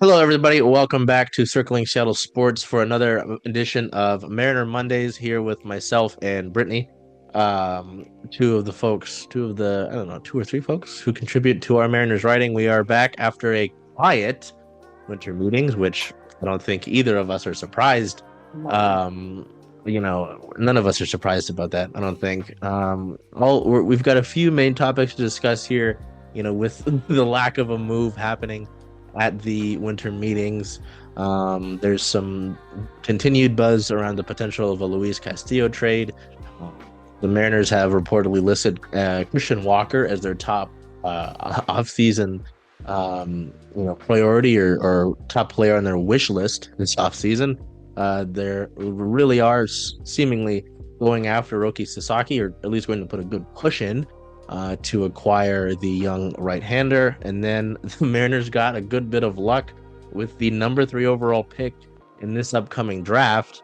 Hello, everybody. Welcome back to Circling Seattle Sports for another edition of Mariner Mondays here with myself and Brittany. I don't know, two or three folks who contribute to our Mariners writing. We are back after a quiet winter meetings, which I don't think either of us are surprised. No. Um, None of us are surprised about that, I don't think. We've got a few main topics to discuss here, with the lack of a move happening at the winter meetings. There's some continued buzz around the potential of a Luis Castillo trade. Um, the Mariners have reportedly listed Christian Walker as their top off-season priority or top player on their wish list this offseason. They really are seemingly going after Roki Sasaki, or at least going to put a good push in to acquire the young right-hander. And then the Mariners got a good bit of luck with the number 3 overall pick in this upcoming draft,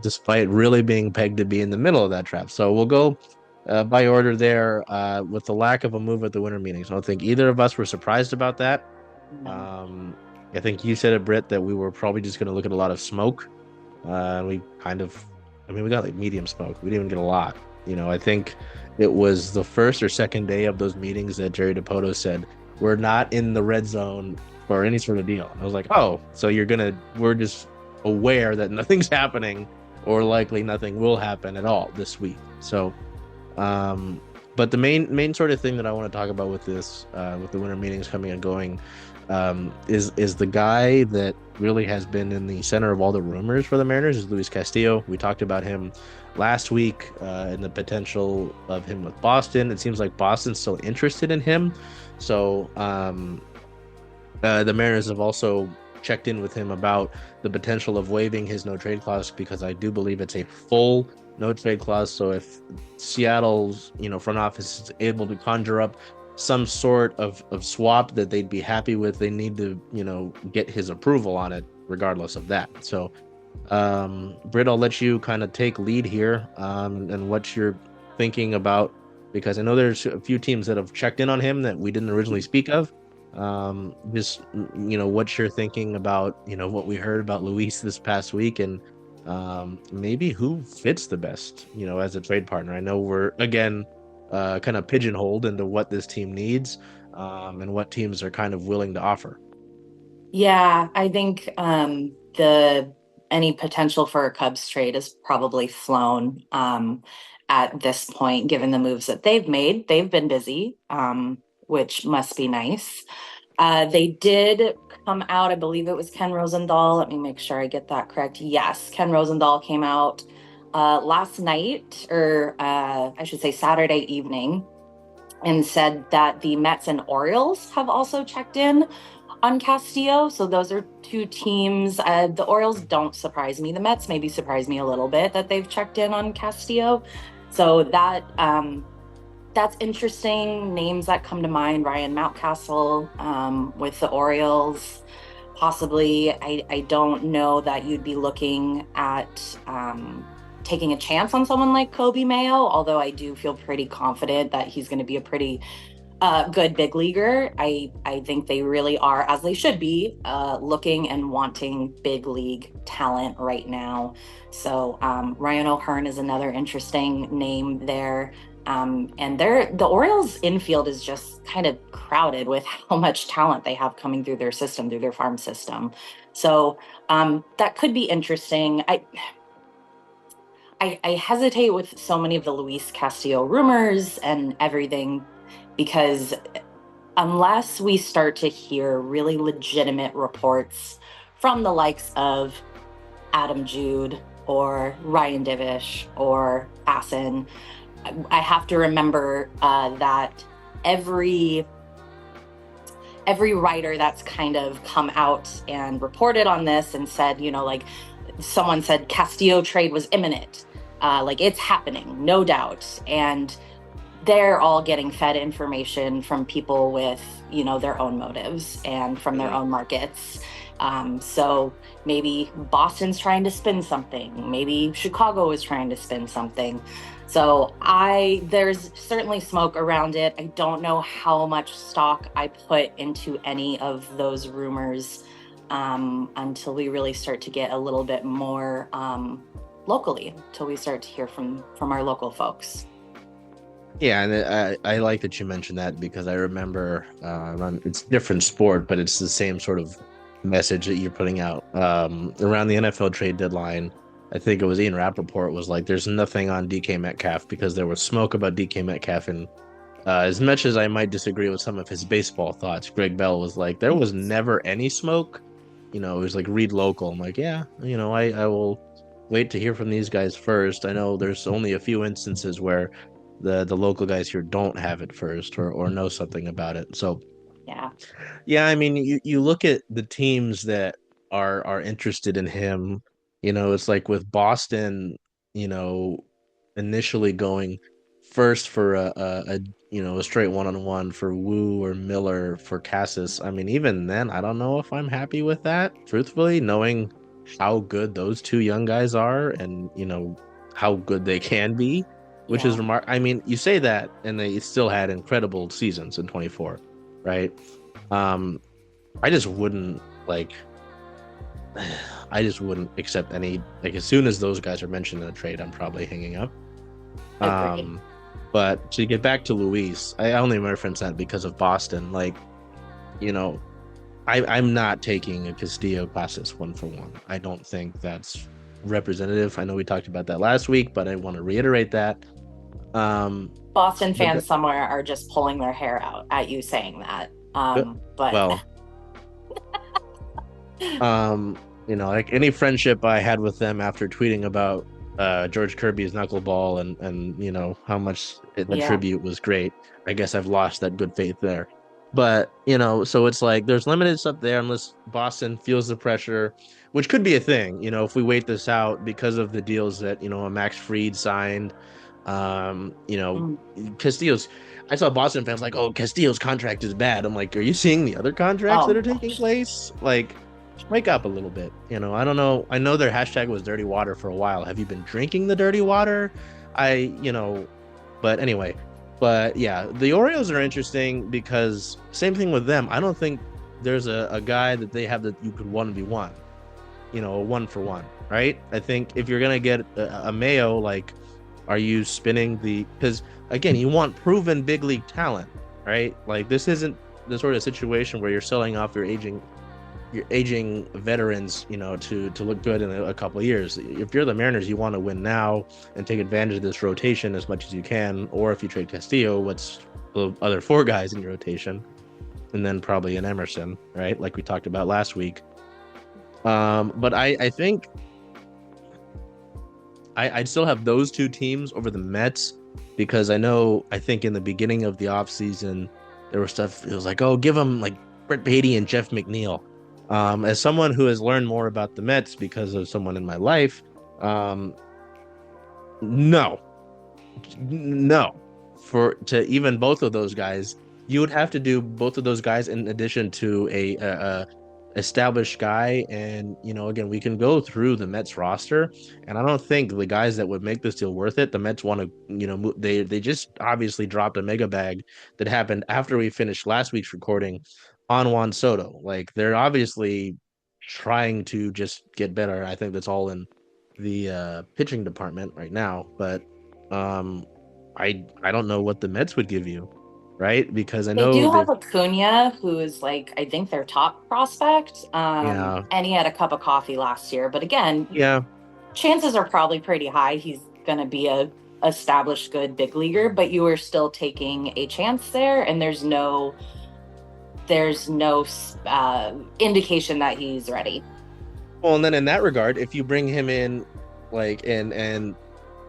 despite really being pegged to be in the middle of that draft. So we'll go by order there with the lack of a move at the winter meetings. I don't think either of us were surprised about that. No. Um, I think you said it, Britt, that we were probably just going to look at a lot of smoke. We kind of, we got like medium smoke. We didn't even get a lot. I think it was the first or second day of those meetings that Jerry DePoto said, we're not in the red zone for any sort of deal. And I was like, oh, so we're just aware that nothing's happening or likely nothing will happen at all this week. So, um, but the main sort of thing that I want to talk about with this, with the winter meetings coming and going, is the guy that really has been in the center of all the rumors for the Mariners is Luis Castillo. We talked about him last week and the potential of him with Boston. It seems like Boston's still interested in him. So the Mariners have also checked in with him about the potential of waiving his no trade clause, because I do believe it's a full no trade clause. So if Seattle's front office is able to conjure up some sort of swap that they'd be happy with, they need to get his approval on it regardless of that. So Britt, I'll let you kind of take lead here, and what you're thinking about, because I know there's a few teams that have checked in on him that we didn't originally speak of. Just what you're thinking about what we heard about Luis this past week, and maybe who fits the best as a trade partner. I know we're again kind of pigeonholed into what this team needs, and what teams are kind of willing to offer. Yeah, I think the any potential for a Cubs trade is probably flown at this point, given the moves that they've made. They've been busy, which must be nice. They did come out, I believe it was Ken Rosenthal. Let me make sure I get that correct. Yes, Ken Rosenthal came out last night, or I should say Saturday evening, and said that the Mets and Orioles have also checked in on Castillo. So those are two teams. The Orioles don't surprise me. The Mets maybe surprise me a little bit that they've checked in on Castillo. So that's interesting. Names that come to mind: Ryan Mountcastle with the Orioles. Possibly, I don't know that you'd be looking at taking a chance on someone like Kobe Mayo, although I do feel pretty confident that he's going to be a pretty good big leaguer. I think they really are, as they should be, looking and wanting big league talent right now. So Ryan O'Hearn is another interesting name there. And the Orioles infield is just kind of crowded with how much talent they have coming through their system, through their farm system. So that could be interesting. I hesitate with so many of the Luis Castillo rumors and everything, because unless we start to hear really legitimate reports from the likes of Adam Jude or Ryan Divish or Assen, I have to remember that every writer that's kind of come out and reported on this and said, like someone said Castillo trade was imminent, like it's happening, no doubt. And they're all getting fed information from people with, their own motives and from their Mhm. own markets. So maybe Boston's trying to spin something. Maybe Chicago is trying to spin something. So there's certainly smoke around it. I don't know how much stock I put into any of those rumors until we really start to get a little bit more locally, until we start to hear from our local folks. Yeah, and I like that you mentioned that because I remember it's a different sport, but it's the same sort of message that you're putting out. Around the NFL trade deadline, I think it was Ian Rappaport was like, "There's nothing on DK Metcalf because there was smoke about DK Metcalf." And as much as I might disagree with some of his baseball thoughts, Greg Bell was like, "There was never any smoke." It was like read local. I'm like, yeah, I will wait to hear from these guys first. I know there's only a few instances where the local guys here don't have it first or know something about it. So Yeah. yeah, I mean, you look at the teams that are interested in him. It's like with Boston, you know, initially going first for a straight one-on-one for Wu or Miller for Cassis. I mean, even then, I don't know if I'm happy with that, truthfully, knowing how good those two young guys are and how good they can be, which is Yeah. I mean, you say that and they still had incredible seasons in 24, right? Um, I just wouldn't like I just wouldn't accept any like as soon as those guys are mentioned in a trade, I'm probably hanging up. Agreed. Um, but to get back to Luis, I only reference that because of Boston. Like, you know, I'm not taking a Castillo Casas one for one. I don't think that's representative. I know we talked about that last week, but I want to reiterate that. Um, Boston but fans somewhere are just pulling their hair out at you saying that. But well, Um, like any friendship I had with them after tweeting about George Kirby's knuckleball and how much the yeah, tribute was great. I guess I've lost that good faith there. But, so it's like there's limited stuff there unless Boston feels the pressure, which could be a thing, if we wait this out because of the deals that, a Max Fried signed. Um, you know, mm. Castillo's I saw Boston fans like, "Oh, Castillo's contract is bad." I'm like, "Are you seeing the other contracts that Oh are taking gosh. place?" Like wake up a little bit. I don't know. I know their hashtag was dirty water for a while. Have you been drinking the dirty water? But anyway, but yeah, the Orioles are interesting because same thing with them. I don't think there's a guy that they have that you could 1v1, a one for one, right? I think if you're going to get a Mayo, like, are you spinning because again, you want proven big league talent, right? Like, this isn't the sort of situation where you're selling off your aging veterans, to look good in a couple of years. If you're the Mariners, you want to win now and take advantage of this rotation as much as you can. Or if you trade Castillo, what's the other four guys in your rotation, and then probably an Emerson, right? Like we talked about last week. But I think I'd still have those two teams over the Mets because I think in the beginning of the offseason, there was stuff, it was like, oh, give them like Brett Beatty and Jeff McNeil. As someone who has learned more about the Mets because of someone in my life, um, no, no, to even both of those guys, you would have to do both of those guys in addition to a established guy. And again, we can go through the Mets roster, and I don't think the guys that would make this deal worth it. The Mets want to, they just obviously dropped a mega bag that happened after we finished last week's recording on Juan Soto. Like they're obviously trying to just get better. I think that's all in the pitching department right now, but um, I don't know what the Mets would give you, right? Because I They know do have they've Acuna, who is like I think their top prospect. yeah And he had a cup of coffee last year. But again, yeah chances are probably pretty high he's going to be a established good big leaguer. But you are still taking a chance there, and there's no indication that he's ready. Well, and then in that regard, if you bring him in, like, and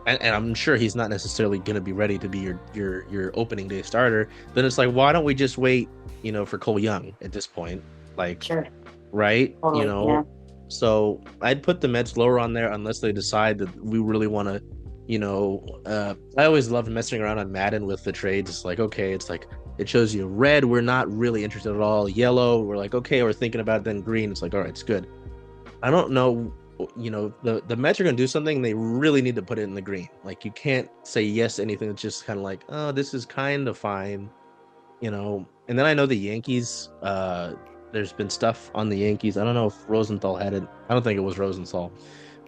I'm sure he's not necessarily going to be ready to be your opening day starter, then it's like, why don't we just wait, for Cole Young at this point, like, Sure, right? totally, yeah. So I'd put the Mets lower on there unless they decide that we really want to, I always loved messing around on Madden with the trades. It's like, okay, it's like it shows you red, we're not really interested at all. Yellow, we're like, okay, we're thinking about it. Then green, it's like, all right, it's good. I don't know. the Mets are going to do something, they really need to put it in the green. Like you can't say yes to anything that's just kind of like, oh, this is kind of fine, And then I know the Yankees. There's been stuff on the Yankees. I don't know if Rosenthal had it. I don't think it was Rosenthal,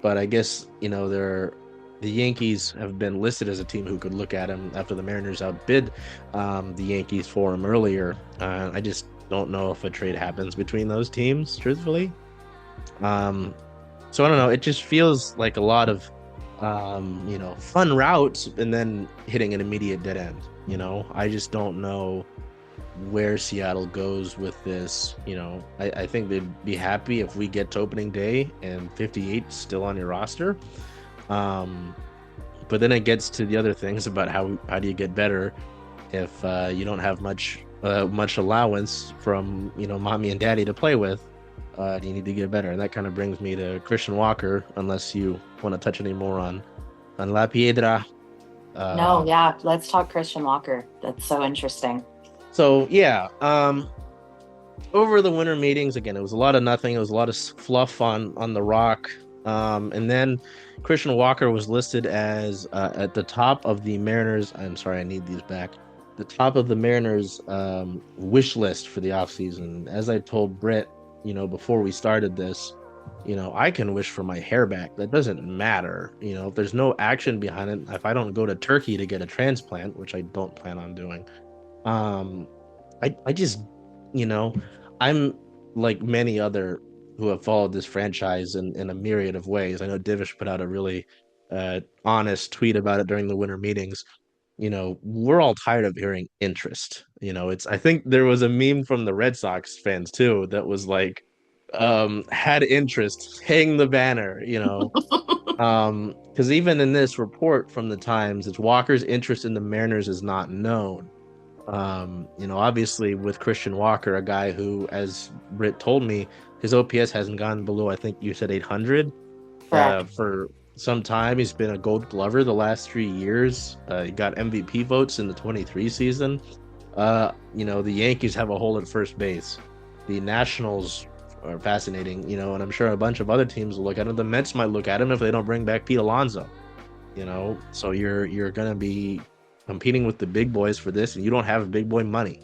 but I guess the Yankees have been listed as a team who could look at him after the Mariners outbid the Yankees for him earlier. I just don't know if a trade happens between those teams, truthfully. Um, so I don't know. It just feels like a lot of fun routes and then hitting an immediate dead end. I just don't know where Seattle goes with this. I think they'd be happy if we get to opening day and 58 still on your roster. But then it gets to the other things about how do you get better if you don't have much allowance from mommy and daddy to play with. You need to get better, and that kind of brings me to Christian Walker. Unless you want to touch any more on La Piedra. No, yeah, let's talk Christian Walker. That's so interesting. So yeah, over the winter meetings, again, it was a lot of nothing. It was a lot of fluff on the rock. And then Christian Walker was listed as at the top of the Mariners. I'm sorry, I need these back. The top of the Mariners wish list for the offseason. As I told Britt, before we started this, I can wish for my hair back. That doesn't matter. If there's no action behind it, if I don't go to Turkey to get a transplant, which I don't plan on doing, I just, I'm like many other who have followed this franchise in a myriad of ways. I know Divish put out a really honest tweet about it during the winter meetings. We're all tired of hearing interest. I think there was a meme from the Red Sox fans too that was like, had interest, hang the banner, because even in this report from the Times, it's Walker's interest in the Mariners is not known. Obviously with Christian Walker, a guy who, as Britt told me, his OPS hasn't gone below, I think you said 800 for some time. He's been a Gold Glover the last 3 years. He got MVP votes in the 23 season. The Yankees have a hole at first base. The Nationals are fascinating, and I'm sure a bunch of other teams will look at him. The Mets might look at him if they don't bring back Pete Alonso. So you're gonna be competing with the big boys for this, and you don't have big boy money.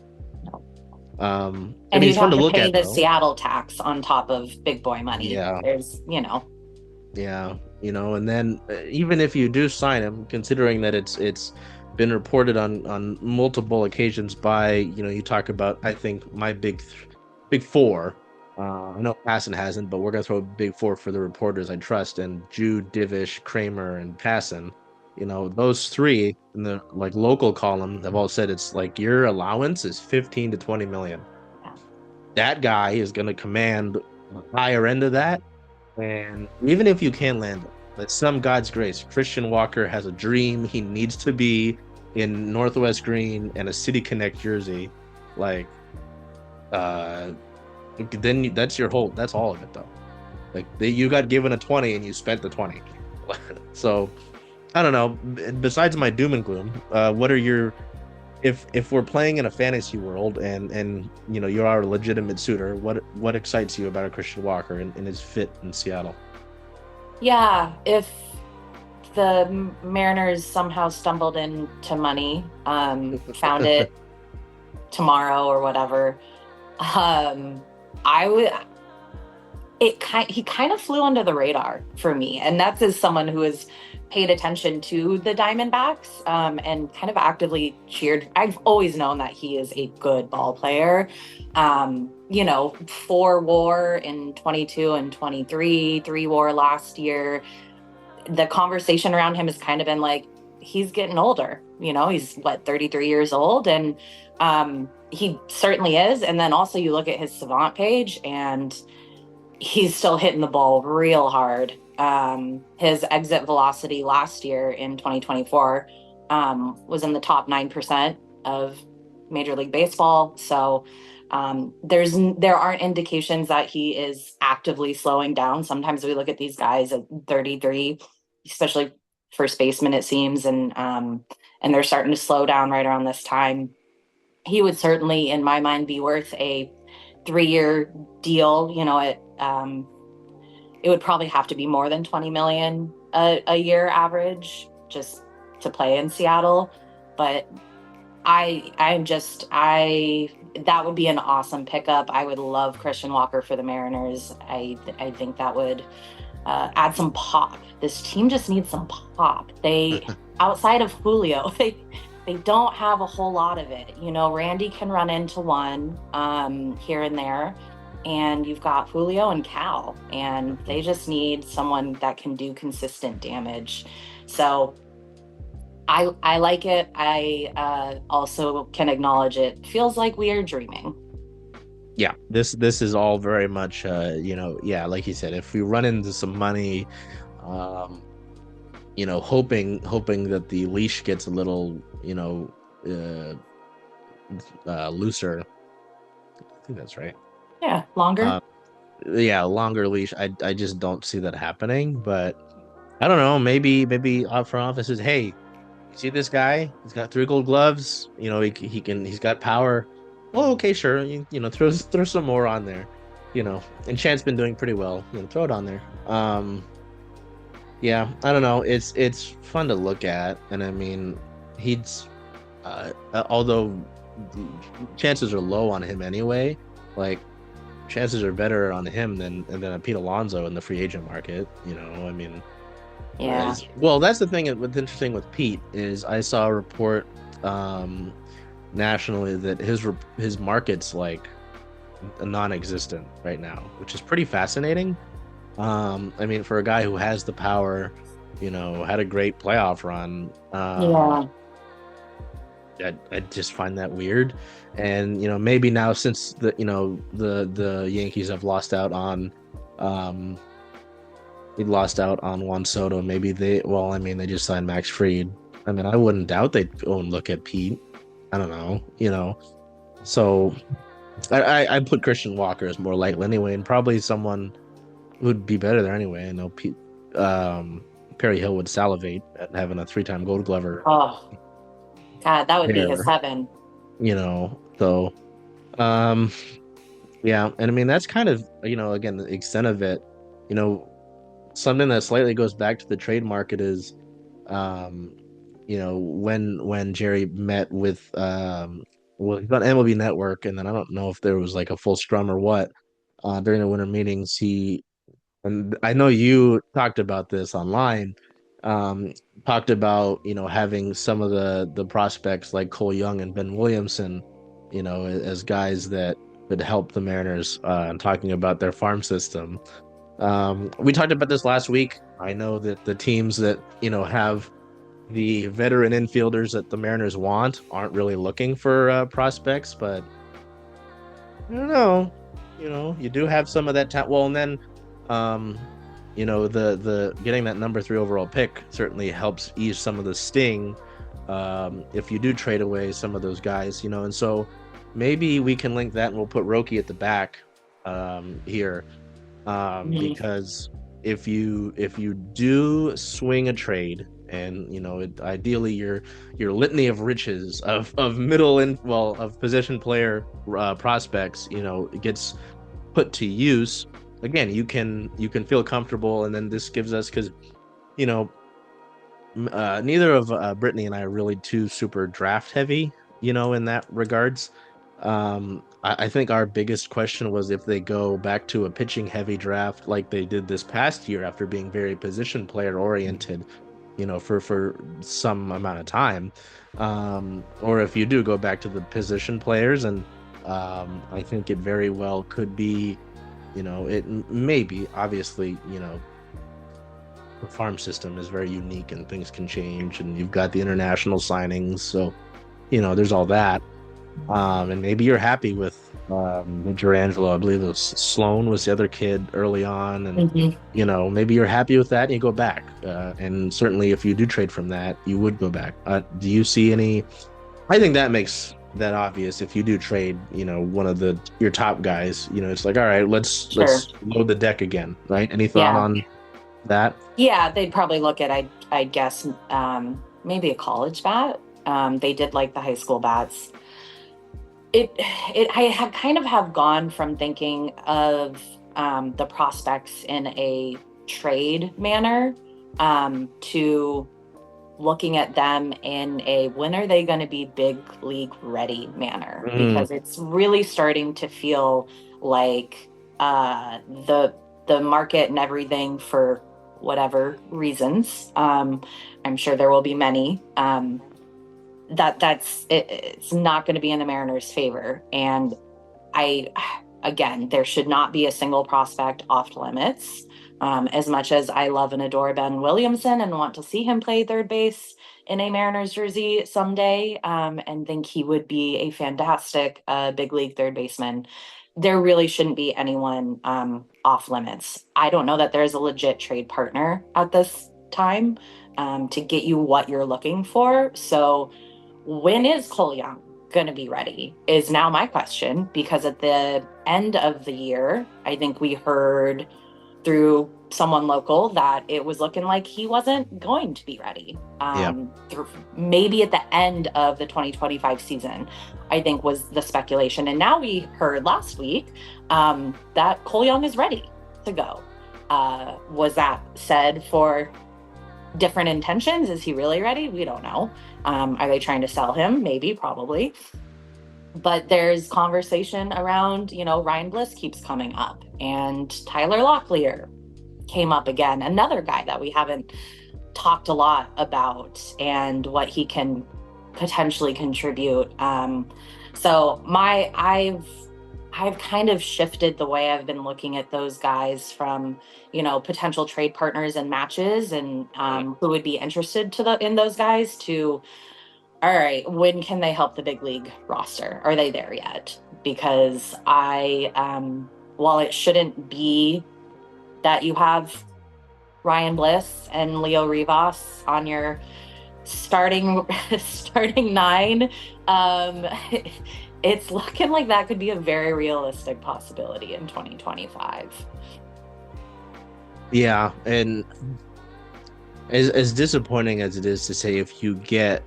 And you'd have to pay the Seattle tax on top of big boy money. Yeah. There's, Yeah, and then even if you do sign him, considering that it's been reported on multiple occasions by, you talk about, I think my big four. I know Passan hasn't, but we're gonna throw a big four for the reporters I trust, and Jude, Divish, Kramer, and Passan. Those three in the local column have all said it's like your allowance is 15 to 20 million. That guy is going to command the higher end of that. And even if you can't land it, by some God's grace, Christian Walker has a dream. He needs to be in Northwest Green and a City Connect jersey. Then that's that's all of it though. You got given a 20 and you spent the 20. So I don't know. Besides my doom and gloom, what are your, if we're playing in a fantasy world and you are a legitimate suitor, what excites you about a Christian Walker and his fit in Seattle? Yeah, if the Mariners somehow stumbled into money, found it tomorrow or whatever, I would. He kind of flew under the radar for me, and that's as someone who has paid attention to the Diamondbacks and kind of actively cheered. I've always known that he is a good ball player. 4 WAR in 22 and 23, 3 WAR last year. The conversation around him has kind of been like, he's getting older. He's 33 years old, and he certainly is. And then also you look at his Savant page, and he's still hitting the ball real hard. His exit velocity last year in 2024 was in the top 9% of Major League Baseball. So there aren't indications that he is actively slowing down. Sometimes we look at these guys at 33, especially first baseman, it seems, and they're starting to slow down right around this time. He would certainly, in my mind, be worth a 3-year deal, it would probably have to be more than 20 million a year average just to play in Seattle. But that would be an awesome pickup. I would love Christian Walker for the Mariners. I think that would add some pop. This team just needs some pop. They, outside of Julio, they don't have a whole lot of it. You know, Randy can run into one here and there, and you've got Julio and Cal, and they just need someone that can do consistent damage. So I like it. I also can acknowledge it feels like we are dreaming. Yeah, this is all very much yeah, like you said, if we run into some money, hoping that the leash gets a little, looser. I think that's right. Yeah, longer. Yeah, longer leash. I just don't see that happening, but I don't know, maybe our front office is, hey, you see this guy? He's got 3 gold gloves. He's got power. Well, okay, sure. Throw some more on there. And Chant's been doing pretty well. Throw it on there. Yeah, I don't know. It's fun to look at, and I mean, he's although the chances are low on him anyway. Like, chances are better on him than a Pete Alonso in the free agent market. I mean. Yeah. Well, that's the thing. What's interesting with Pete is I saw a report nationally that his market's like non-existent right now, which is pretty fascinating. I mean, for a guy who has the power, had a great playoff run. Yeah. I just find that weird, and maybe now since the Yankees have lost out on. He lost out on Juan Soto. Maybe they just signed Max Fried. I mean, I wouldn't doubt they'd go and look at Pete. I don't know, So I put Christian Walker as more likely anyway, and probably someone who'd be better there anyway. I know Pete, Perry Hill would salivate at having a 3-time Gold Glover. Oh, God, that would be his heaven. So, yeah, and I mean that's kind of again the extent of it. Something that slightly goes back to the trade market is, when Jerry met with, he's on MLB Network, and then I don't know if there was like a full scrum or what, during the winter meetings, and I know you talked about this online, talked about, having some of the prospects like Cole Young and Ben Williamson, as guys that could help the Mariners, and talking about their farm system. We talked about this last week. I know that the teams that have the veteran infielders that the Mariners want aren't really looking for prospects, but I don't know. You do have some of that talent. Well, and then the getting that number 3 overall pick certainly helps ease some of the sting, if you do trade away some of those guys, and so maybe we can link that, and we'll put Roki at the back here. Because if you do swing a trade, and ideally your litany of riches of position player prospects gets put to use, again you can feel comfortable, and then this gives us, because neither of Brittany and I are really too super draft heavy in that regards. I think our biggest question was if they go back to a pitching heavy draft like they did this past year after being very position player oriented, for some amount of time, or if you do go back to the position players. And I think it very well could be, it maybe, obviously, the farm system is very unique and things can change, and you've got the international signings, so there's all that. And maybe you're happy with Durangelo. I believe it was Sloan was the other kid early on, and maybe you're happy with that, and you go back. And certainly, if you do trade from that, you would go back. Do you see any? I think that makes that obvious. If you do trade, one of your top guys, it's like, all right, let's load the deck again, right? Any thought on that? Yeah, they'd probably look at, I guess, maybe a college bat. They did like the high school bats. I have kind of gone from thinking of the prospects in a trade manner, to looking at them in a when are they going to be big league ready manner, because it's really starting to feel like the market and everything, for whatever reasons, I'm sure there will be many, it's not going to be in the Mariners' favor. And again, there should not be a single prospect off limits. As much as I love and adore Ben Williamson and want to see him play third base in a Mariners jersey someday, and think he would be a fantastic big league third baseman, there really shouldn't be anyone off limits. I don't know that there's a legit trade partner at this time to get you what you're looking for. So when is Cole Young going to be ready is now my question, because at the end of the year, I think we heard through someone local that it was looking like he wasn't going to be ready. Maybe at the end of the 2025 season, I think was the speculation. And now we heard last week that Cole Young is ready to go. Was that said for different intentions? Is he really ready? We don't know. Are they trying to sell him? Maybe, probably. But there's conversation around, Ryan Bliss keeps coming up, and Tyler Locklear came up again, another guy that we haven't talked a lot about and what he can potentially contribute. So I've kind of shifted the way I've been looking at those guys from, potential trade partners and matches, and who would be interested in those guys, to, all right, when can they help the big league roster? Are they there yet? Because while it shouldn't be that you have Ryan Bliss and Leo Rivas on your starting nine, it's looking like that could be a very realistic possibility in 2025. Yeah, and as disappointing as it is to say, if you get,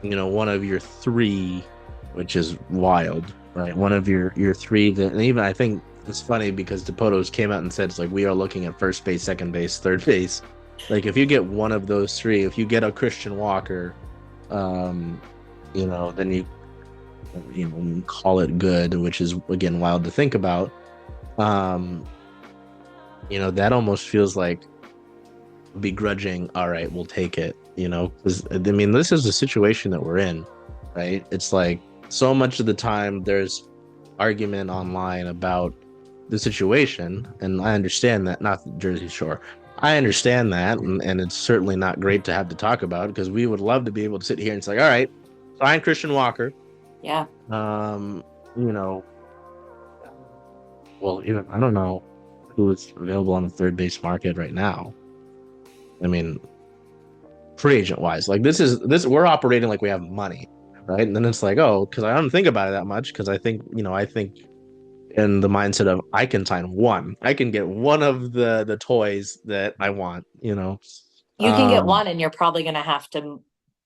one of your three, which is wild, right? One of your three that, and even I think it's funny because DePotos came out and said it's like we are looking at first base, second base, third base. Like if you get one of those three, if you get a Christian Walker, then you call it good, which is again wild to think about. That almost feels like begrudging. All right, we'll take it. Because this is the situation that we're in, right? It's like so much of the time there's argument online about the situation, and I understand that. Not the Jersey Shore. I understand that, and it's certainly not great to have to talk about, because we would love to be able to sit here and say, all right, sign Christian Walker. Yeah. Well, even I don't know who is available on the third base market right now. Free agent wise, like this we're operating like we have money, right? And then it's like, oh, because I don't think about it that much, because I think in the mindset of I can get one of the toys that I want. You can get one, and you're probably going to have to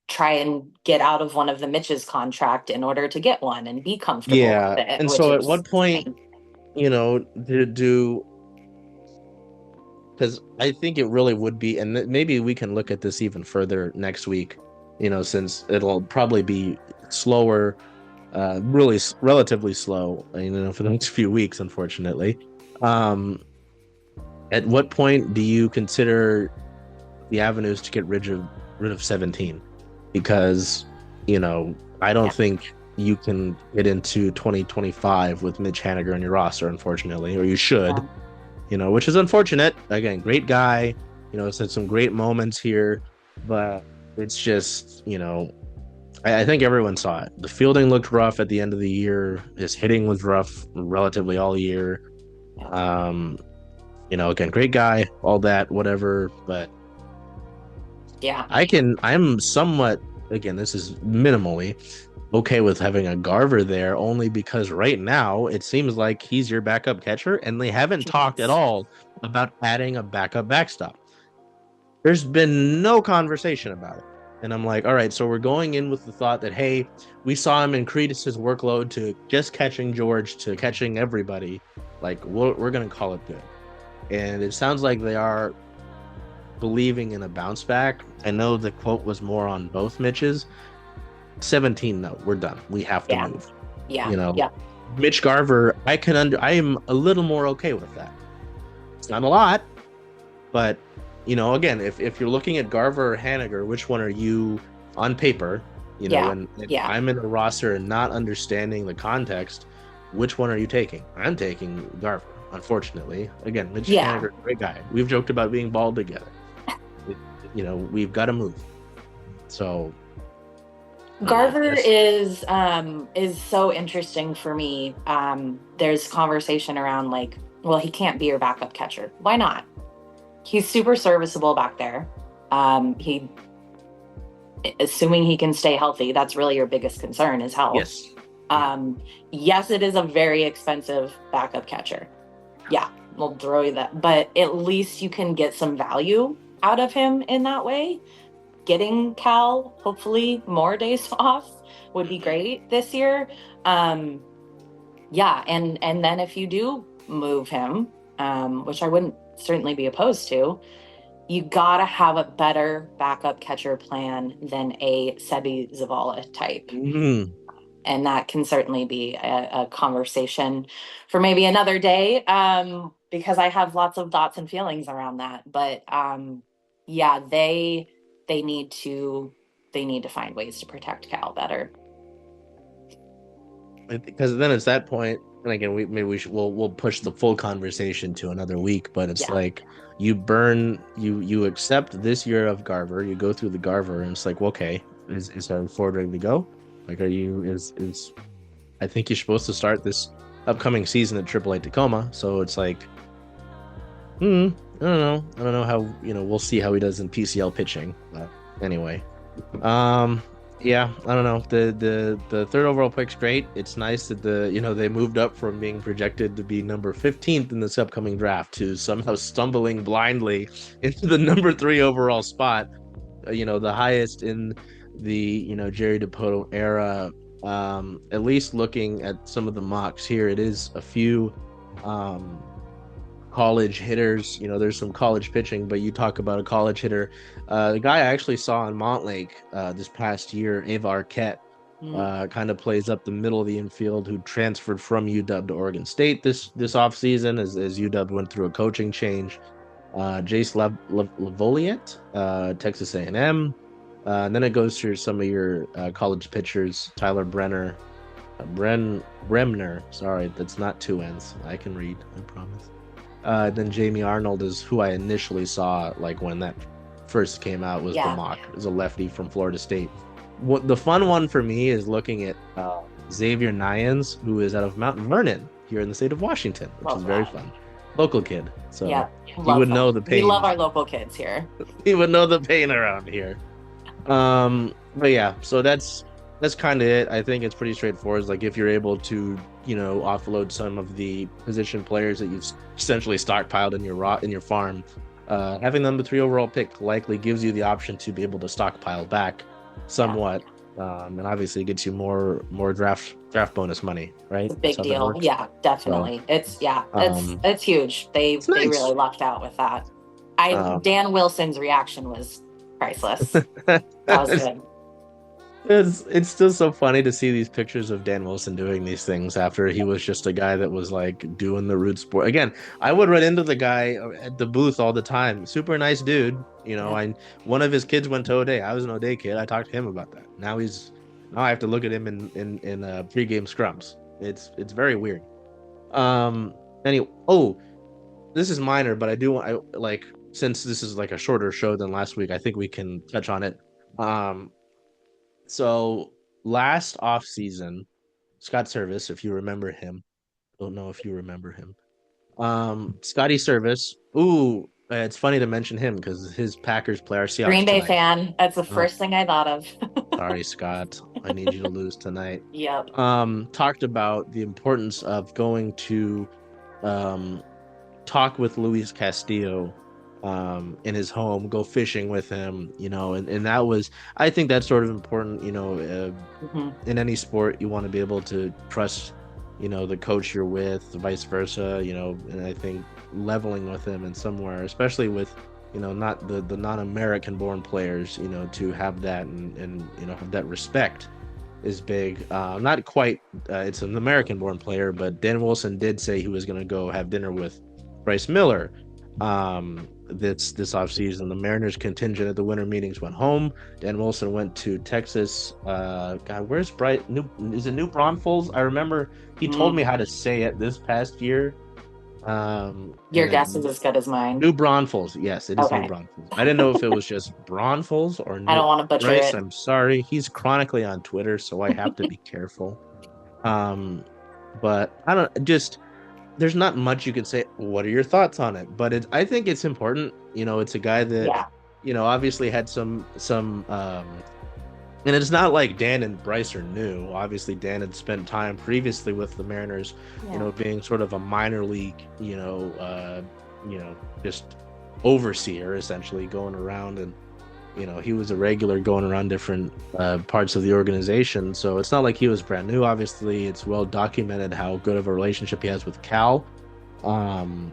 try and get out of one of the Mitch's contract in order to get one and be comfortable with it. And so at what point, because I think it really would be, and maybe we can look at this even further next week, since it'll probably be slower, really relatively slow, for the next few weeks, unfortunately. At what point do you consider the avenues to get rid of 17? Because, I don't think you can get into 2025 with Mitch Haniger on your roster, unfortunately, or you should. Which is unfortunate. Again, great guy, said some great moments here, but it's just, I think everyone saw it. The fielding looked rough at the end of the year. His hitting was rough relatively all year. Again, great guy, all that, whatever, but yeah, I'm somewhat, again, this is minimally okay with having a Garver there, only because right now it seems like he's your backup catcher, and they haven't talked at all about adding a backup backstop. There's been no conversation about it. And I'm like, all right, so we're going in with the thought that, hey, we saw him increase his workload to just catching George to catching everybody. Like we're gonna call it good. And it sounds like they are believing in a bounce back. I know the quote was more on both Mitches. 17, no, we're done. We have to Yeah. move. Yeah. You know, Yeah. Mitch Garver, I am a little more okay with that. It's not a lot, but again, if you're looking at Garver or Haniger, which one are you on paper? Yeah. And Yeah. I'm in a roster and not understanding the context, which one are you taking? I'm taking Garver, unfortunately. Again, Mitch Yeah. Haniger, great guy. We've joked about being bald together. We've got to move. So Garver is so interesting for me. There's conversation around like, well, he can't be your backup catcher. Why not? He's super serviceable back there. He, assuming he can stay healthy, that's really your biggest concern is health. Yes. Yes, it is a very expensive backup catcher. Yeah, we'll throw you that. But at least you can get some value out of him in that way. Getting Cal, hopefully more days off would be great this year. Yeah, and then if you do move him, which I wouldn't certainly be opposed to, you gotta have a better backup catcher plan than a Sebi Zavala type. Mm-hmm. And that can certainly be a conversation for maybe another day, because I have lots of thoughts and feelings around that. But yeah, they need to find ways to protect Cal better. Because then it's that point, and again, we'll push the full conversation to another week. But it's like you accept this year of Garver, you go through the Garver, and it's like, well, okay, is our forward ready to go? Like, I think you're supposed to start this upcoming season at AAA Tacoma, so it's like, I don't know how we'll see how he does in PCL pitching. But anyway, yeah, I don't know. The third overall pick's great. It's nice that they moved up from being projected to be number 15th in this upcoming draft to somehow stumbling blindly into the number 3 overall spot. The highest in the Jerry Dipoto era. At least looking at some of the mocks here, it is a few college hitters. There's some college pitching, but you talk about a college hitter. The guy I actually saw in Montlake this past year, Ava Arquette, kind of plays up the middle of the infield, who transferred from UW to Oregon State this offseason as UW went through a coaching change. Jace Lavoliette, Texas A&M. And then it goes through some of your college pitchers, Tyler Bremner. Sorry, that's not 2 N's. I can read, I promise. Then Jamie Arnold is who I initially saw, like when that first came out, was the mock. Is a lefty from Florida State. The fun one for me is looking at Xavier Nyans, who is out of Mount Vernon here in the state of Washington, which is very fun. Local kid, so he would know the pain. We love our local kids here. He would know the pain around here. But yeah, so that's kind of it. I think it's pretty straightforward. It's like if you're able to offload some of the position players that you've essentially stockpiled in your farm, having them the 3 overall pick likely gives you the option to be able to stockpile back somewhat, and obviously it gets you more draft bonus money, right? It's a big deal. Yeah, definitely. So, it's huge. They really lucked out with that. Dan Wilson's reaction was priceless. That was good. It's still so funny to see these pictures of Dan Wilson doing these things after he was just a guy that was like doing the root sport. Again, I would run into the guy at the booth all the time. Super nice dude. One of his kids went to O'Day. I was an O'Day kid. I talked to him about that. Now I have to look at him in pregame scrums. It's very weird. Anyway, this is minor, but I do want since this is like a shorter show than last week, I think we can touch on it. So last off season, Scott Service, if you remember him, don't know if you remember him. Scotty Service. Ooh, it's funny to mention him because his Packers play our Seahawks Green Bay tonight. fan. That's the first thing I thought of. Sorry, Scott. I need you to lose tonight. Yep. Talked about the importance of going to talk with Luis Castillo in his home, go fishing with him, and that was, I think that's sort of important, in any sport. You want to be able to trust the coach you're with, vice versa, and I think leveling with him in somewhere, especially with, not the non-American born players, to have that and have that respect is big. Not quite, it's an American born player, but Dan Wilson did say he was going to go have dinner with Bryce Miller this offseason. The Mariners contingent at the winter meetings went home. Dan Wilson went to Texas. God, where's Bright? Is it New Braunfels? I remember he told me how to say it this past year. Your And guess is as good as mine. New Braunfels. Yes, it is New Okay. Braunfels. I didn't know if it was just Braunfels or I New don't want to butcher Bryce. it. I'm sorry. He's chronically on Twitter, so I have to be careful. Um, but I don't just there's not much you could say. What are your thoughts on it? But I think it's important. It's a guy that, Yeah. obviously had some and it's not like Dan and Bryce are new. Obviously, Dan had spent time previously with the Mariners, Yeah. being sort of a minor league, just overseer essentially going around and he was a regular going around different parts of the organization. So it's not like he was brand new. Obviously, it's well documented how good of a relationship he has with Cal. Um,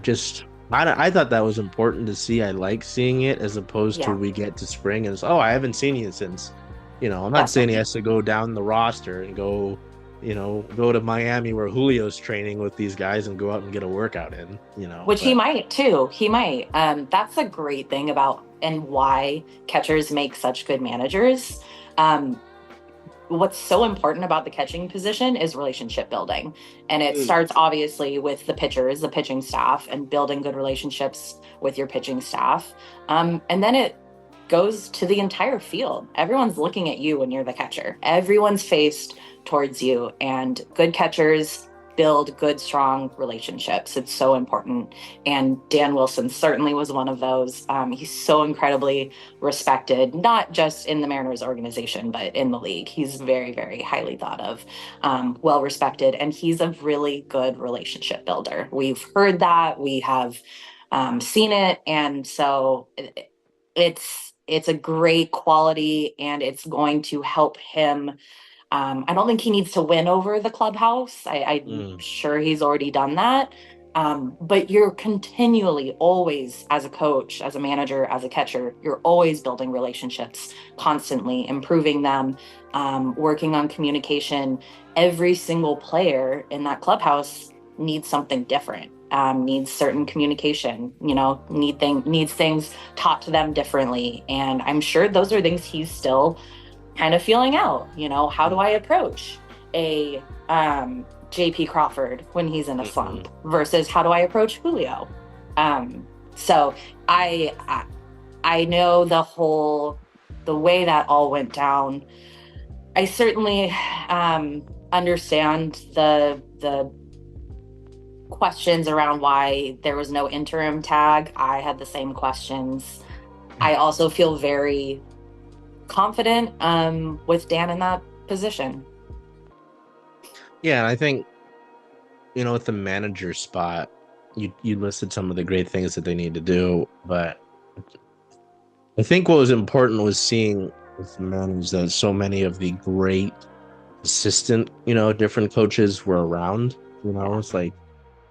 just I thought that was important to see. I like seeing it as opposed to Yeah. we get to spring and it's, oh, I haven't seen you since. I'm not saying he Definitely. has to go down the roster and go to Miami where Julio's training with these guys and go out and get a workout in. Which he But might too. He might. That's a great thing about and why catchers make such good managers. Um, what's so important about the catching position is relationship building. And it starts obviously with the pitchers, the pitching staff, and building good relationships with your pitching staff. And then it goes to the entire field. Everyone's looking at you when you're the catcher. Everyone's faced towards you, and good catchers build good, strong relationships. It's so important. And Dan Wilson certainly was one of those. He's so incredibly respected, not just in the Mariners organization, but in the league. He's very, very highly thought of, well respected, and he's a really good relationship builder. We've heard that, we have seen it, and so it's a great quality, and it's going to help him. I don't think he needs to win over the clubhouse. I'm sure he's already done that. But you're continually, always, as a coach, as a manager, as a catcher, you're always building relationships, constantly improving them, working on communication. Every single player in that clubhouse needs something different. Needs certain communication, needs things taught to them differently. And I'm sure those are things he's still kind of feeling out. How do I approach a JP Crawford when he's in a slump versus how do I approach Julio? So I know the way that all went down. I certainly understand the questions around why there was no interim tag. I had the same questions. I also feel very confident with Dan in that position. Yeah, and I think with the manager spot, you listed some of the great things that they need to do, but I think what was important was seeing with the managers that so many of the great assistant, different coaches were around. It's like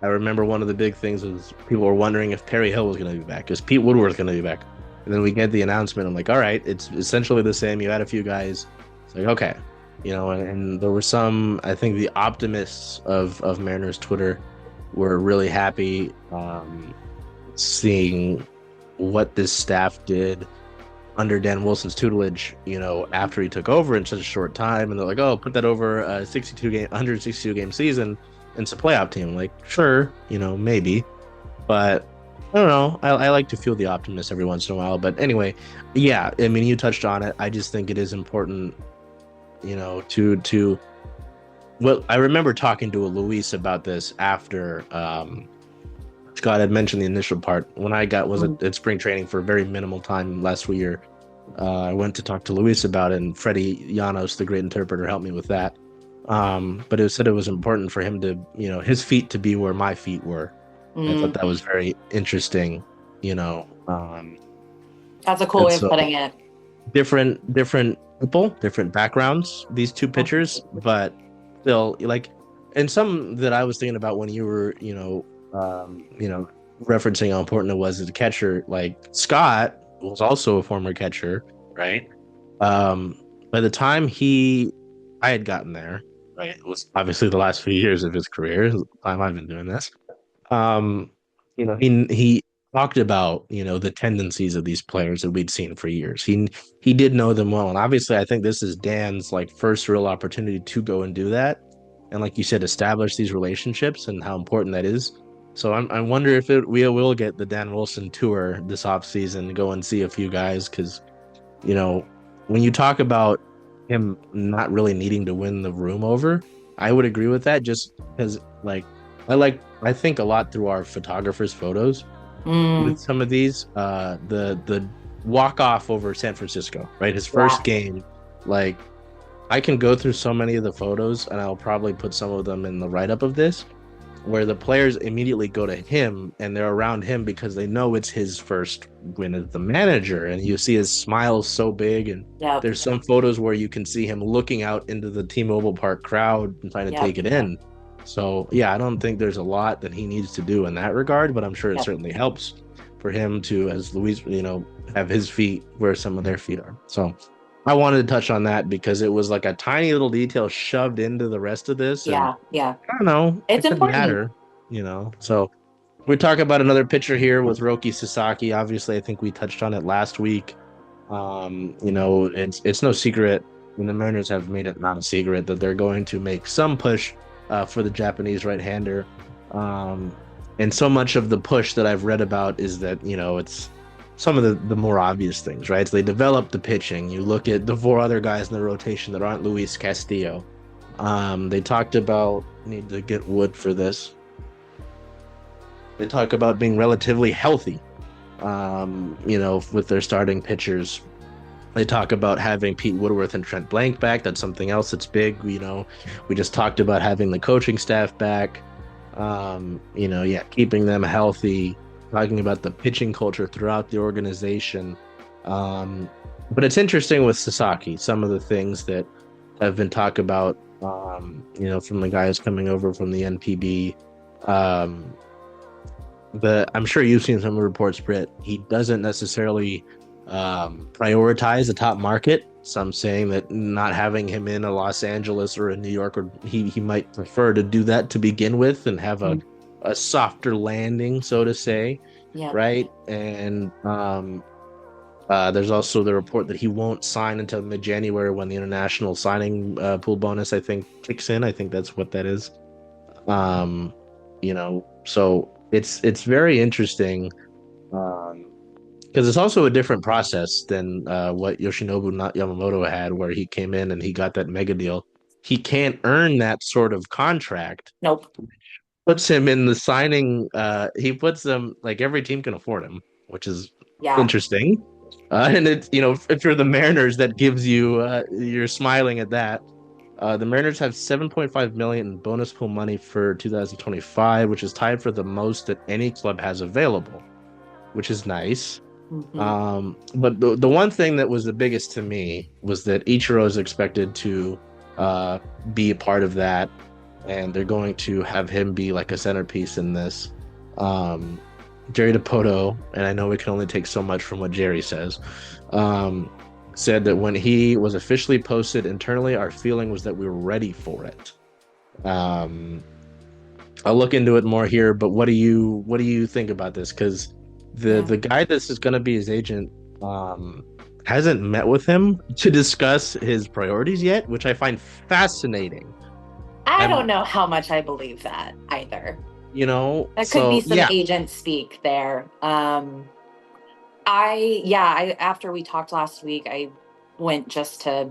I remember one of the big things was people were wondering if Perry Hill was going to be back. Is Pete Woodworth going to be back? And then we get the announcement. I'm like, all right, it's essentially the same. You had a few guys. It's like, okay, and there were some. I think the optimists of Mariners Twitter were really happy seeing what this staff did under Dan Wilson's tutelage, after he took over in such a short time. And they're like, oh, put that over a 162 game season. And it's a playoff team. Like, sure, maybe. But I don't know. I like to feel the optimist every once in a while. But anyway, yeah, I mean, you touched on it. I just think it is important, to well, I remember talking to a Luis about this after Scott had mentioned the initial part. When I was at spring training for a very minimal time last year, I went to talk to Luis about it, and Freddie Llanos, the great interpreter, helped me with that. But it said it was important for him to, his feet to be where my feet were. I thought that was very interesting, That's a cool way of putting it. Different people, different backgrounds, these two pitchers, but still, like, And some that I was thinking about when you were, referencing how important it was as a catcher. Like Scott was also a former catcher, right? Um, by the time I had gotten there, right, it was obviously the last few years of his career, the time I've been doing this. Um, he talked about, the tendencies of these players that we'd seen for years. He did know them well, and obviously, I think this is Dan's like first real opportunity to go and do that, and like you said, establish these relationships and how important that is. So I wonder if we will get the Dan Wilson tour this off season, go and see a few guys, because you know when you talk about him not really needing to win the room over, I would agree with that, just because I think a lot through our photographers' photos with Mm, some of these. The walk off over San Francisco, right? His yeah. first game, like I can go through so many of the photos, and I'll probably put some of them in the write up of this, where the players immediately go to him and they're around him because they know it's his first win as the manager. And you see his smile so big. And Yep. there's some photos where you can see him looking out into the T-Mobile Park crowd and trying to take Yep. it in. So, yeah, I don't think there's a lot that he needs to do in that regard, but I'm sure it Yep. certainly helps for him to, as Luis, have his feet where some of their feet are. So, I wanted to touch on that because it was like a tiny little detail shoved into the rest of this. And Yeah. Yeah. I don't know. It's It could important. matter, So we talk about another pitcher here with Roki Sasaki. Obviously, I think we touched on it last week. It's no secret, and the Mariners have made it not a secret that they're going to make some push for the Japanese right-hander. Um, and so much of the push that I've read about is that, it's some of the more obvious things, right? So they develop the pitching. You look at the four other guys in the rotation that aren't Luis Castillo. They talked about, need to get wood for this. They talk about being relatively healthy, with their starting pitchers. They talk about having Pete Woodworth and Trent Blank back. That's something else that's big. We just talked about having the coaching staff back. Keeping them healthy, talking about the pitching culture throughout the organization. But it's interesting with Sasaki, some of the things that have been talked about, from the guys coming over from the NPB. I'm sure you've seen some reports, Britt. He doesn't necessarily prioritize the top market. Some saying that not having him in a Los Angeles or a New York, or he might prefer to do that to begin with and have Mm, a softer landing, so to say, yep. right? And there's also the report that he won't sign until mid-January when the international signing pool bonus, I think, kicks in. I think that's what that is. So it's very interesting, because it's also a different process than what Yoshinobu Yamamoto had, where he came in and he got that mega deal. He can't earn that sort of contract. Nope. Puts him in the signing. He puts them like every team can afford him, which is Yeah. interesting. And it's, if you're the Mariners, that gives you you're smiling at that. The Mariners have 7.5 million in bonus pool money for 2025, which is tied for the most that any club has available, which is nice. Hmm. But the one thing that was the biggest to me was that Ichiro is expected to be a part of that, and they're going to have him be like a centerpiece in this. Jerry DePoto, and I know we can only take so much from what Jerry says, said that when he was officially posted internally, our feeling was that we were ready for it. Um, I'll look into it more here, but what do you think about this? Because the Yeah. the guy this is going to be his agent hasn't met with him to discuss his priorities yet, which I find fascinating. I don't I'm, know how much I believe that either. That could be so some yeah, agent speak there. After we talked last week, I went just to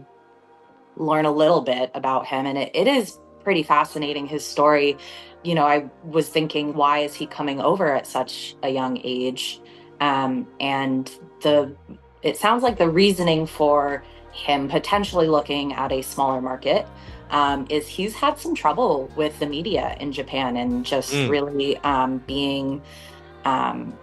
learn a little bit about him, and it is pretty fascinating, his story. I was thinking, why is he coming over at such a young age? And the it sounds like the reasoning for him potentially looking at a smaller market is he's had some trouble with the media in Japan, and just mm, really being um,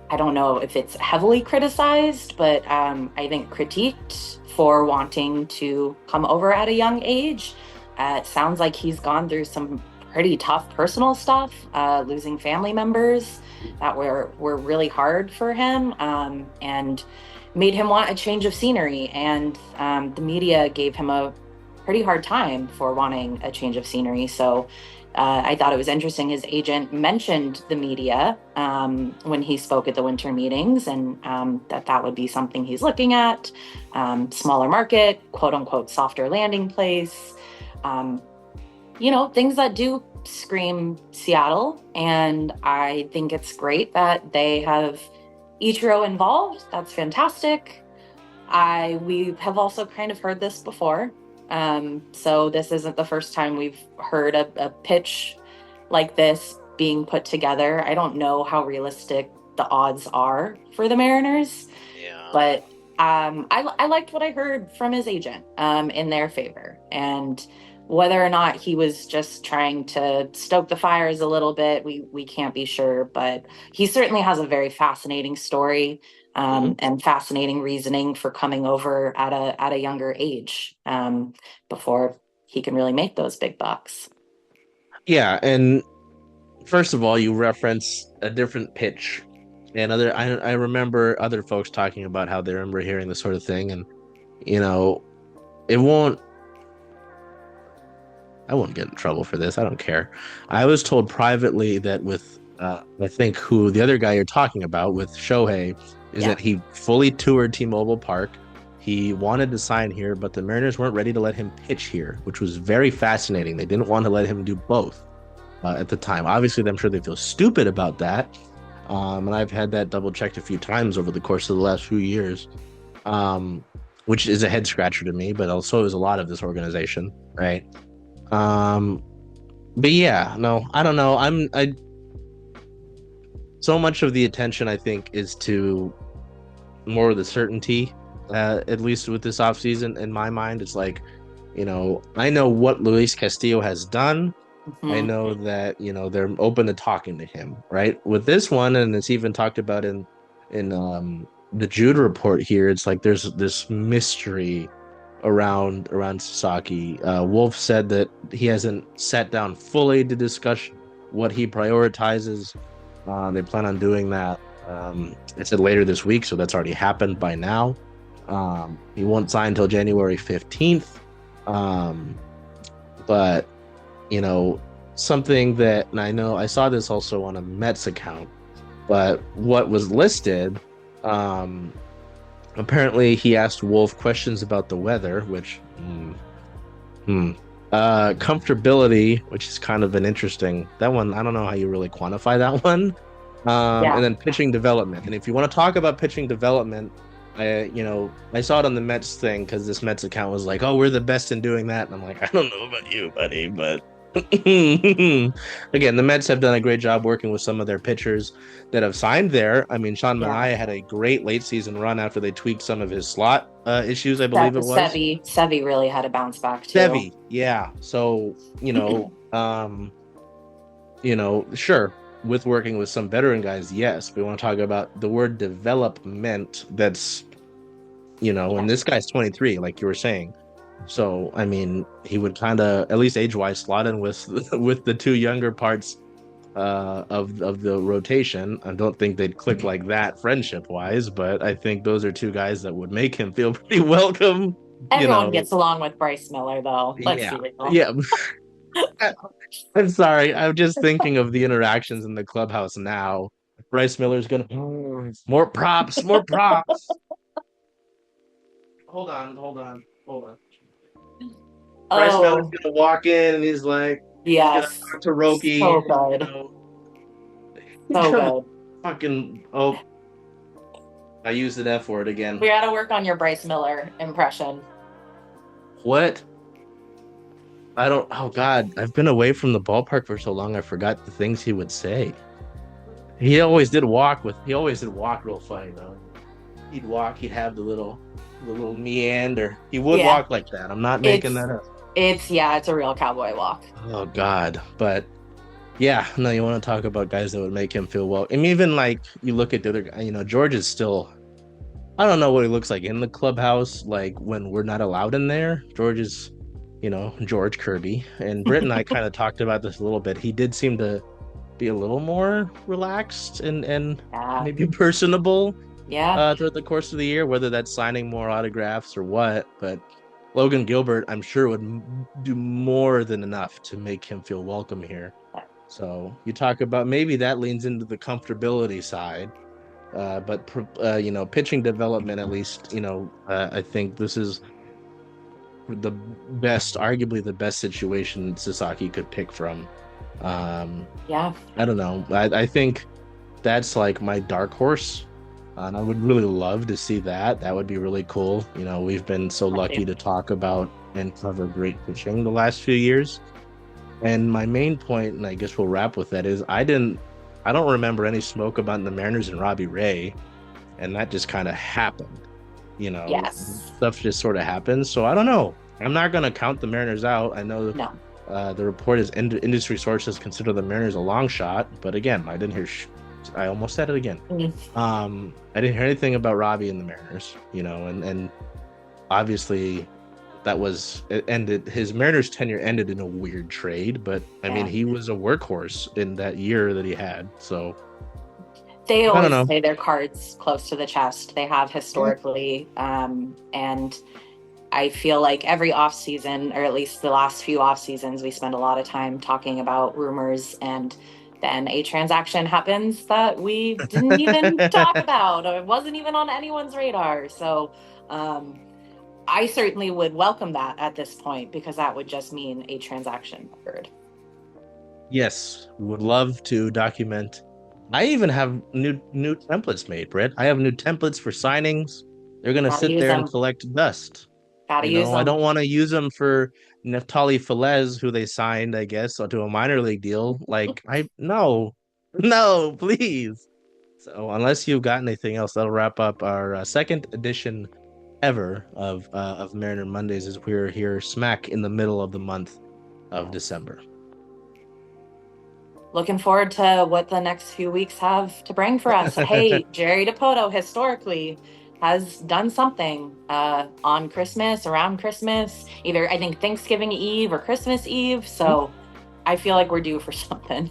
I don't know if it's heavily criticized, but I think critiqued for wanting to come over at a young age. It sounds like he's gone through some pretty tough personal stuff, losing family members that were really hard for him, and made him want a change of scenery. And the media gave him a pretty hard time for wanting a change of scenery. So I thought it was interesting. His agent mentioned the media when he spoke at the winter meetings, and that would be something he's looking at. Smaller market, quote unquote, softer landing place. Um, things that do scream Seattle. And I think it's great that they have Ichiro involved. That's fantastic. We have also kind of heard this before. So this isn't the first time we've heard a pitch like this being put together. I don't know how realistic the odds are for the Mariners, but I liked what I heard from his agent in their favor. And whether or not he was just trying to stoke the fires a little bit, we can't be sure. But he certainly has a very fascinating story and fascinating reasoning for coming over at a younger age before he can really make those big bucks. Yeah, and first of all, you reference a different pitch, and I remember other folks talking about how they remember hearing this sort of thing, and you know, it won't. I won't get in trouble for this. I don't care. I was told privately that with I think who the other guy you're talking about with Shohei is that he fully toured T-Mobile Park. He wanted to sign here, but the Mariners weren't ready to let him pitch here, which was very fascinating. They didn't want to let him do both at the time. Obviously, I'm sure they feel stupid about that. And I've had that double checked a few times over the course of the last few years, which is a head scratcher to me, but also is a lot of this organization, right? But yeah, no, I don't know. So much of the attention I think is to more of the certainty, at least with this offseason. In my mind, it's like, I know what Luis Castillo has done. I know that, they're open to talking to him, right? With this one, and it's even talked about in the Jude report here, it's like there's this mystery around Sasaki. Wolf said that he hasn't sat down fully to discuss what he prioritizes. They plan on doing that. It said later this week, so that's already happened by now. He won't sign until January 15th. But something that, and I know I saw this also on a Mets account, but what was listed, apparently he asked Wolf questions about the weather, which comfortability, which is kind of an interesting, that one, I don't know how you really quantify that one. And then pitching development. And if you want to talk about pitching development, I saw it on the Mets thing because this Mets account was like, oh, we're the best in doing that. And I'm like, I don't know about you, buddy, but again, the Mets have done a great job working with some of their pitchers that have signed there. I mean, Sean Manaea had a great late season run after they tweaked some of his slot issues, I believe it was. Sevy really had a bounce back too. Sevy, yeah. So, sure, with working with some veteran guys, yes. We want to talk about the word development that's, and this guy's 23, like you were saying. So, I mean, he would kind of, at least age-wise, slot in with the two younger parts of the rotation. I don't think they'd click like that friendship-wise, but I think those are two guys that would make him feel pretty welcome. Everyone gets along with Bryce Miller, though. Let's be real. Yeah. I'm sorry. I'm just thinking of the interactions in the clubhouse now. Bryce Miller's gonna more props. Hold on. Bryce Miller's gonna walk in and he's like, yes, he's gonna talk to Roki. So good. So good. Fucking I used an F word again. We gotta work on your Bryce Miller impression. What? Oh God, I've been away from the ballpark for so long I forgot the things he would say. He always did walk real funny though. He'd have the little meander. He would walk like that. I'm not making that up. It's a real cowboy walk. Oh God. But yeah, no, you want to talk about guys that would make him feel well. I mean, even like you look at the other guy, George is still, I don't know what he looks like in the clubhouse, like when we're not allowed in there. George is, George Kirby. And Britt and I kind of talked about this a little bit. He did seem to be a little more relaxed and Yeah. maybe personable Yeah. throughout the course of the year, whether that's signing more autographs or what. But Logan Gilbert, I'm sure, would do more than enough to make him feel welcome here. So you talk about maybe that leans into the comfortability side. But pitching development, at least, I think this is arguably the best situation Sasaki could pick from. Yeah. I don't know. I think that's like my dark horse. And I would really love to see that. That would be really cool. We've been so lucky to talk about and cover great pitching the last few years. And my main point, and I guess we'll wrap with that, is I don't remember any smoke about the Mariners and Robbie Ray, and that just kind of happened. Yes. Stuff just sort of happens. So I don't know. I'm not going to count the Mariners out. I know the report is industry sources consider the Mariners a long shot, but again, I didn't hear. I almost said it again. I didn't hear anything about Robbie and the Mariners. And obviously that was it ended. His Mariners tenure ended in a weird trade, but I mean, he was a workhorse in that year that he had. So they always play their cards close to the chest. They have historically, and I feel like every offseason, or at least the last few off seasons, we spend a lot of time talking about rumors, and then a transaction happens that we didn't even talk about, or it wasn't even on anyone's radar. So I certainly would welcome that at this point, because that would just mean a transaction occurred. Yes, we would love to document. I even have new templates made, Britt. I have new templates for signings. They're going to sit there and collect dust. Gotta use them. I don't want to use them for Neftali Felez, who they signed, I guess, to a minor league deal. Like, no, please. So unless you've got anything else, that'll wrap up our second edition ever of Mariner Mondays, as we're here smack in the middle of the month of December. Looking forward to what the next few weeks have to bring for us. Hey, Jerry Dipoto historically has done something on Christmas, around Christmas, either I think Thanksgiving Eve or Christmas Eve. So I feel like we're due for something.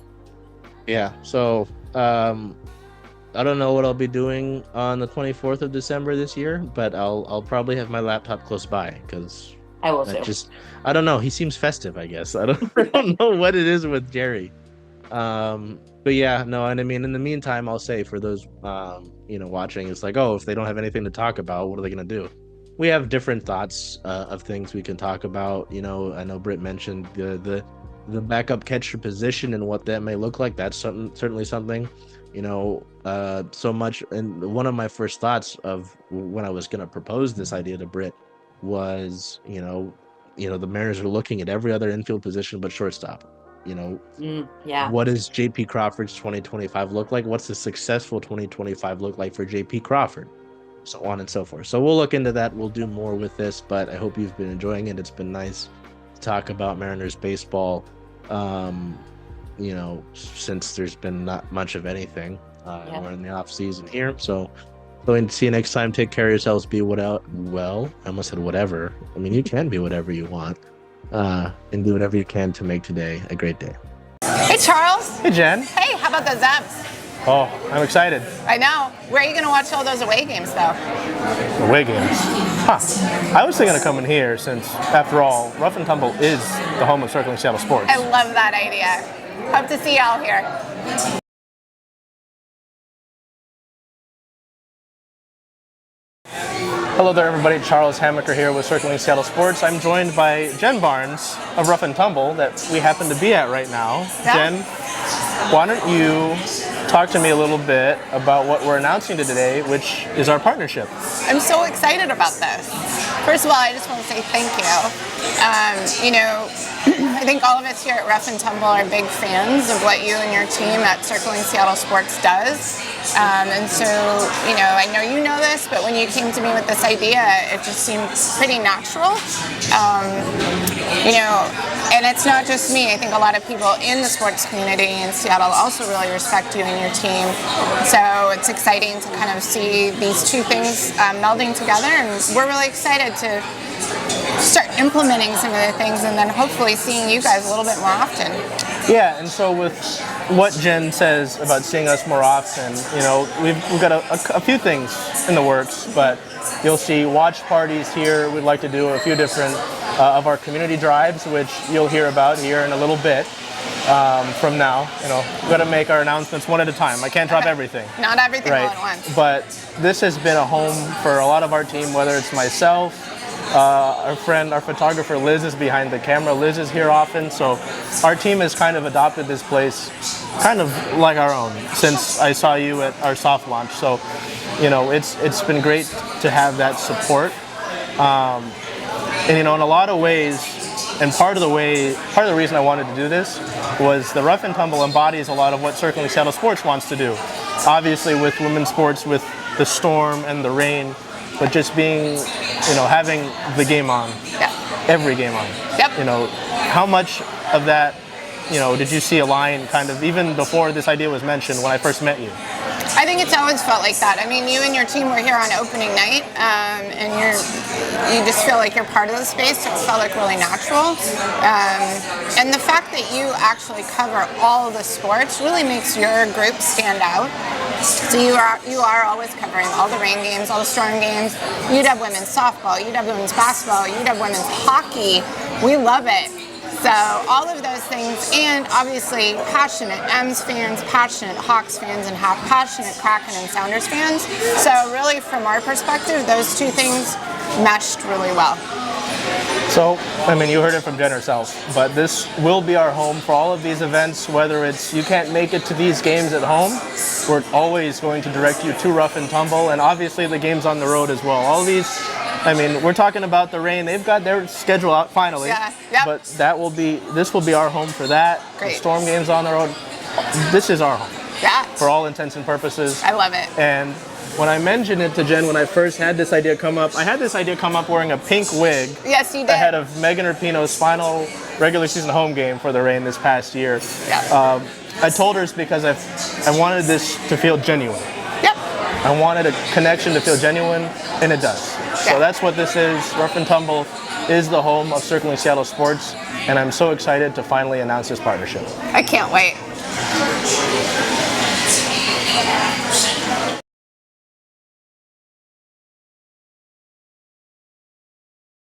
Yeah. So I don't know what I'll be doing on the 24th of December this year, but I'll probably have my laptop close by, because I will too. I don't know. He seems festive, I guess. I don't know what it is with Jerry. But yeah, no, and I mean, in the meantime, I'll say for those watching, it's like, oh, if they don't have anything to talk about, what are they gonna do? We have different thoughts of things we can talk about. I know Britt mentioned the backup catcher position and what that may look like. That's certainly something. So much. And one of my first thoughts of when I was gonna propose this idea to Britt was, the Mariners are looking at every other infield position but shortstop. What does JP Crawford's 2025 look like? What's the successful 2025 look like for JP Crawford? So on and so forth. So we'll look into that. We'll do more with this, but I hope you've been enjoying it. It's been nice to talk about Mariners baseball, since there's been not much of anything. We're in the off season here. So see you next time. Take care of yourselves. Be I almost said whatever. I mean, you can be whatever you want. And do whatever you can to make today a great day. Hey, Charles. Hey, Jen. Hey, how about those M's? Oh, I'm excited. I know. Where are you going to watch all those away games, though? Away games? I was thinking of coming here since, after all, Rough and Tumble is the home of Circling Seattle Sports. I love that idea. Hope to see y'all here. Hello there, everybody. Charles Hamaker here with Circling Seattle Sports. I'm joined by Jen Barnes of Rough and Tumble that we happen to be at right now. Yeah. Jen, why don't you talk to me a little bit about what we're announcing today, which is our partnership. I'm so excited about this. First of all, I just want to say thank you. I think all of us here at Rough and Tumble are big fans of what you and your team at Circling Seattle Sports does. And so, I know you know this, but when you came to me with this idea, it just seemed pretty natural. And it's not just me. I think a lot of people in the sports community in Seattle also really respect you and your team. So it's exciting to kind of see these two things melding together, and we're really excited to start implementing some of the things, and then hopefully seeing you guys a little bit more often. Yeah, and so with what Jen says about seeing us more often, you know, we've got a few things in the works, but you'll see watch parties here. We'd like to do a few different of our community drives, which you'll hear about here in a little bit. From now, you know, we've got to make our announcements one at a time. I can't drop everything. Not everything all Right. at once. But this has been a home for a lot of our team, whether it's myself, our friend, our photographer Liz is behind the camera. Liz is here often, so our team has kind of adopted this place kind of like our own since I saw you at our soft launch. So, you know, it's been great to have that support. And you know, in a lot of ways, and part of the reason I wanted to do this was the Rough and Tumble embodies a lot of what Circling Seattle Sports wants to do. Obviously with women's sports, with the storm and the rain, but just being, you know, having the game on, every game on. Yep. You know, how much of that, you know, did you see align kind of even before this idea was mentioned when I first met you? I think it's always felt like that. I mean, you and your team were here on opening night, and you just feel like you're part of the space, so it felt like really natural. And the fact that you actually cover all of the sports really makes your group stand out. So you are always covering all the rain games, all the storm games. UW women's softball, UW women's basketball, UW women's hockey. We love it. So all of those things, and obviously passionate M's fans, passionate Hawks fans, and passionate Kraken and Sounders fans. So really, from our perspective, those two things meshed really well. So, I mean, you heard it from Jen herself, but this will be our home for all of these events, whether it's you can't make it to these games at home, we're always going to direct you to Rough and Tumble, and obviously the games on the road as well. All these, I mean, we're talking about the rain, they've got their schedule out finally, but this will be our home for that. Great. The storm games on the road, this is our home. Yeah. For all intents and purposes. I love it. And when I mentioned it to Jen, when I first had this idea come up, I had this idea come up wearing a pink wig. Yes, you did. Ahead of Megan Rapinoe's final regular season home game for the Reign this past year. Yeah. I told her it's because I wanted this to feel genuine. Yep. I wanted a connection to feel genuine, and it does. So that's what this is. Rough and Tumble is the home of Circling Seattle Sports, and I'm so excited to finally announce this partnership. I can't wait.